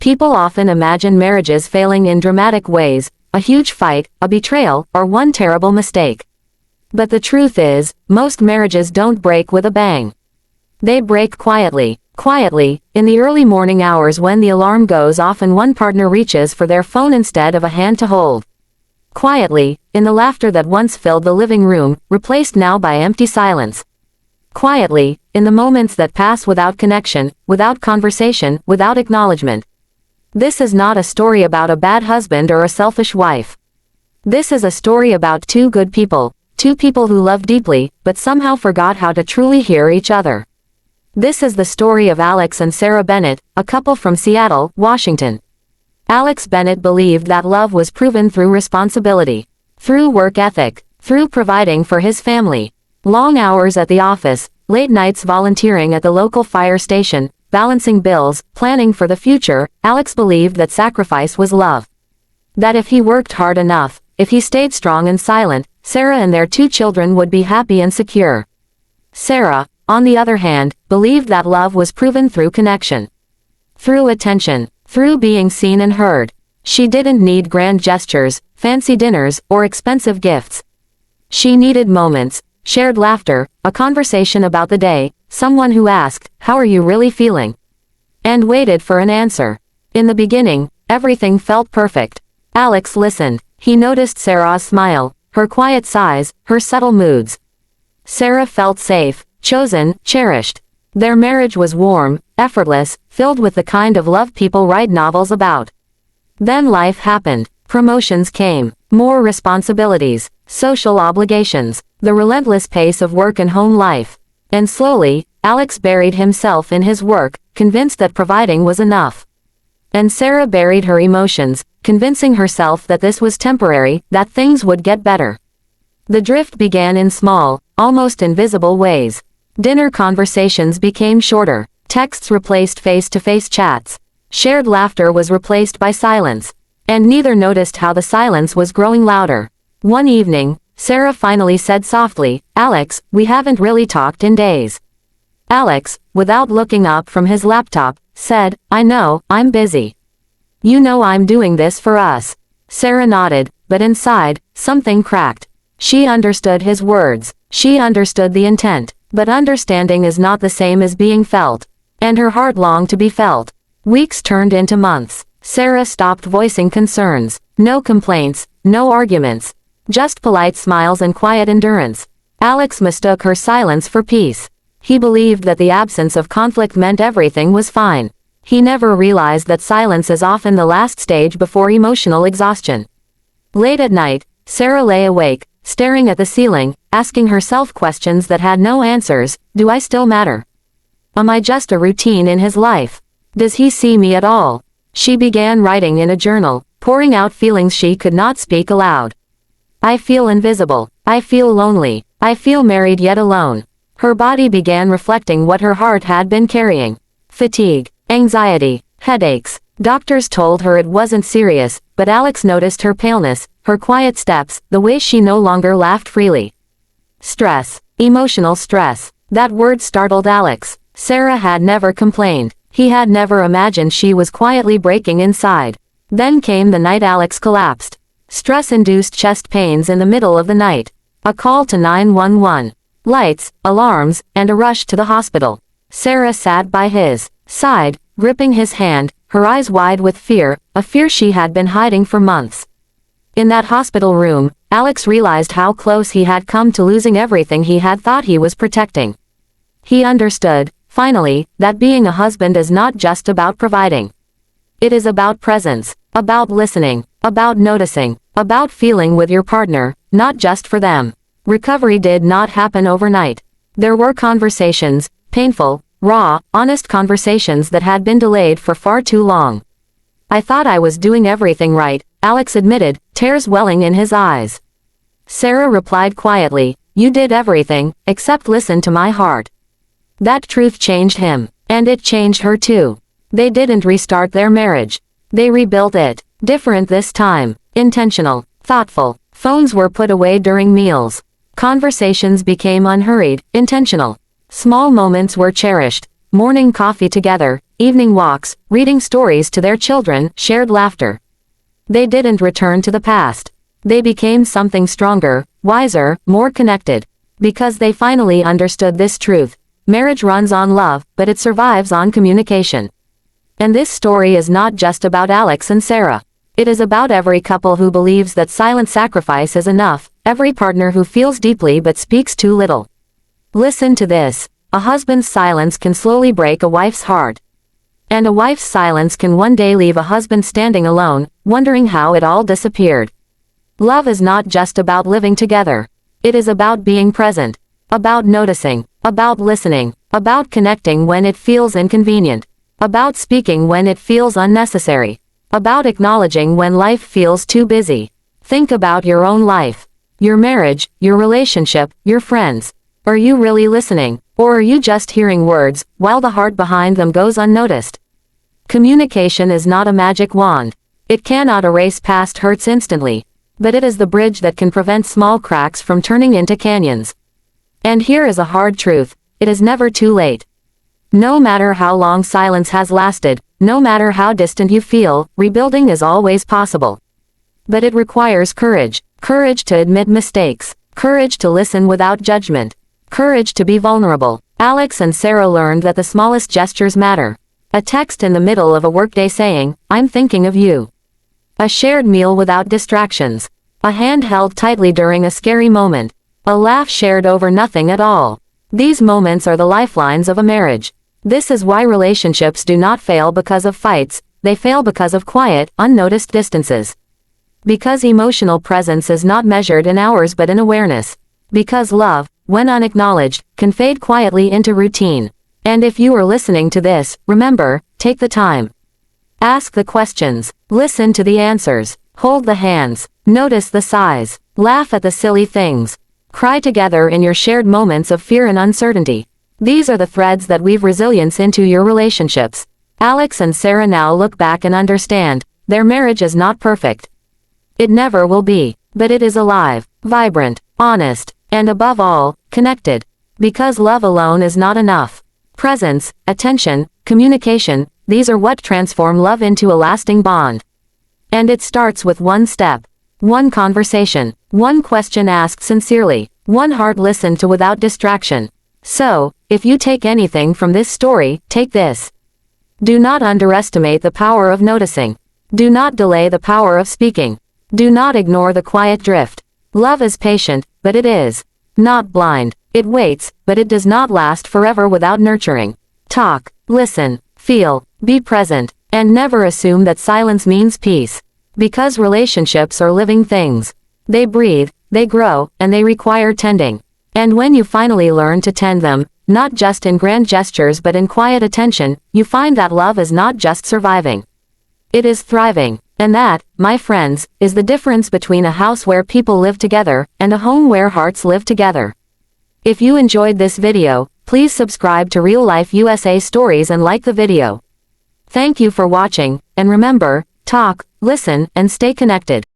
People often imagine marriages failing in dramatic ways, a huge fight, a betrayal, or one terrible mistake. But the truth is, most marriages don't break with a bang. They break quietly, in the early morning hours when the alarm goes off and one partner reaches for their phone instead of a hand to hold. Quietly, in the laughter that once filled the living room, replaced now by empty silence. Quietly, in the moments that pass without connection, without conversation, without acknowledgement. This is not a story about a bad husband or a selfish wife. This is a story about two good people, two people who love deeply, but somehow forgot how to truly hear each other. This is the story of Alex and Sarah Bennett, a couple from Seattle, Washington. Alex Bennett believed that love was proven through responsibility, through work ethic, through providing for his family. Long hours at the office, late nights volunteering at the local fire station, balancing bills, planning for the future. Alex believed that sacrifice was love. That if he worked hard enough, if he stayed strong and silent, Sarah and their two children would be happy and secure. Sarah, on the other hand, believed that love was proven through connection. Through attention, through being seen and heard. She didn't need grand gestures, fancy dinners, or expensive gifts. She needed moments, shared laughter, a conversation about the day, someone who asked, "How are you really feeling?" and waited for an answer. In the beginning, everything felt perfect. Alex listened. He noticed Sarah's smile, her quiet sighs, her subtle moods. Sarah felt safe, chosen, cherished. Their marriage was warm, effortless, filled with the kind of love people write novels about. Then life happened. Promotions came, more responsibilities, social obligations, the relentless pace of work and home life. And slowly, Alex buried himself in his work, convinced that providing was enough. And Sarah buried her emotions, convincing herself that this was temporary, that things would get better. The drift began in small, almost invisible ways. Dinner conversations became shorter. Texts replaced face-to-face chats. Shared laughter was replaced by silence. And neither noticed how the silence was growing louder. One evening, Sarah finally said softly, "Alex, we haven't really talked in days." Alex, without looking up from his laptop, said, "I know, I'm busy. You know I'm doing this for us." Sarah nodded, but inside, something cracked. She understood his words. She understood the intent. But understanding is not the same as being felt. And her heart longed to be felt. Weeks turned into months. Sarah stopped voicing concerns. No complaints, no arguments. Just polite smiles and quiet endurance. Alex mistook her silence for peace. He believed that the absence of conflict meant everything was fine. He never realized that silence is often the last stage before emotional exhaustion. Late at night, Sarah lay awake, staring at the ceiling, asking herself questions that had no answers. Do I still matter? Am I just a routine in his life? Does he see me at all? She began writing in a journal, pouring out feelings she could not speak aloud. I feel invisible. I feel lonely. I feel married yet alone. Her body began reflecting what her heart had been carrying. Fatigue, anxiety, headaches. Doctors told her it wasn't serious, but Alex noticed her paleness, her quiet steps, the way she no longer laughed freely. Stress. Emotional stress. That word startled Alex. Sarah had never complained. He had never imagined she was quietly breaking inside. Then came the night Alex collapsed. Stress-induced chest pains in the middle of the night. A call to 911. Lights, alarms, and a rush to the hospital. Sarah sat by his side, gripping his hand, her eyes wide with fear, a fear she had been hiding for months. In that hospital room, Alex realized how close he had come to losing everything he had thought he was protecting. He understood, finally, that being a husband is not just about providing. It is about presence, about listening, about noticing, about feeling with your partner, not just for them. Recovery did not happen overnight. There were conversations, painful, raw, honest conversations that had been delayed for far too long. I thought I was doing everything right, Alex admitted, tears welling in his eyes. Sarah replied quietly, you did everything, except listen to my heart. That truth changed him. And it changed her too. They didn't restart their marriage. They rebuilt it. Different this time. Intentional. Thoughtful. Phones were put away during meals. Conversations became unhurried, intentional. Small moments were cherished. morning coffee together, evening walks, reading stories to their children, shared laughter. They didn't return to the past. They became something stronger, wiser, more connected. Because they finally understood this truth. Marriage runs on love, but it survives on communication. And this story is not just about Alex and Sarah. It is about every couple who believes that silent sacrifice is enough, every partner who feels deeply but speaks too little. Listen to this. A husband's silence can slowly break a wife's heart. And a wife's silence can one day leave a husband standing alone, wondering how it all disappeared. Love is not just about living together. It is about being present, about noticing, about listening, about connecting when it feels inconvenient, about speaking when it feels unnecessary, about acknowledging when life feels too busy. Think about your own life, your marriage, your relationship, your friends. Are you really listening, or are you just hearing words, while the heart behind them goes unnoticed? Communication is not a magic wand. It cannot erase past hurts instantly. But it is the bridge that can prevent small cracks from turning into canyons. And here is a hard truth. It is never too late. No matter how long silence has lasted, no matter how distant you feel, rebuilding is always possible. But it requires courage. Courage to admit mistakes. Courage to listen without judgment. Courage to be vulnerable. Alex and Sarah learned that the smallest gestures matter. A text in the middle of a workday saying, "I'm thinking of you." A shared meal without distractions. A hand held tightly during a scary moment. A laugh shared over nothing at all. These moments are the lifelines of a marriage. This is why relationships do not fail because of fights, they fail because of quiet, unnoticed distances. Because emotional presence is not measured in hours but in awareness. Because love, when unacknowledged, can fade quietly into routine. And if you are listening to this, remember, take the time. Ask the questions. Listen to the answers. Hold the hands. Notice the sighs. Laugh at the silly things. Cry together in your shared moments of fear and uncertainty. These are the threads that weave resilience into your relationships. Alex and Sarah now look back and understand, their marriage is not perfect. It never will be. But it is alive, vibrant, honest, and above all, connected. Because love alone is not enough. Presence, attention, communication, these are what transform love into a lasting bond. And it starts with one step. One conversation. One question asked sincerely. One heart listened to without distraction. So, if you take anything from this story, take this. Do not underestimate the power of noticing. Do not delay the power of speaking. Do not ignore the quiet drift. Love is patient, but it is not blind. It waits, but it does not last forever without nurturing. Talk, listen, feel, be present, and never assume that silence means peace. Because relationships are living things. They breathe, they grow, and they require tending. And when you finally learn to tend them, not just in grand gestures but in quiet attention, you find that love is not just surviving. It is thriving. And that, my friends, is the difference between a house where people live together, and a home where hearts live together. If you enjoyed this video, please subscribe to Real Life USA Stories and like the video. Thank you for watching, and remember, talk, listen, and stay connected.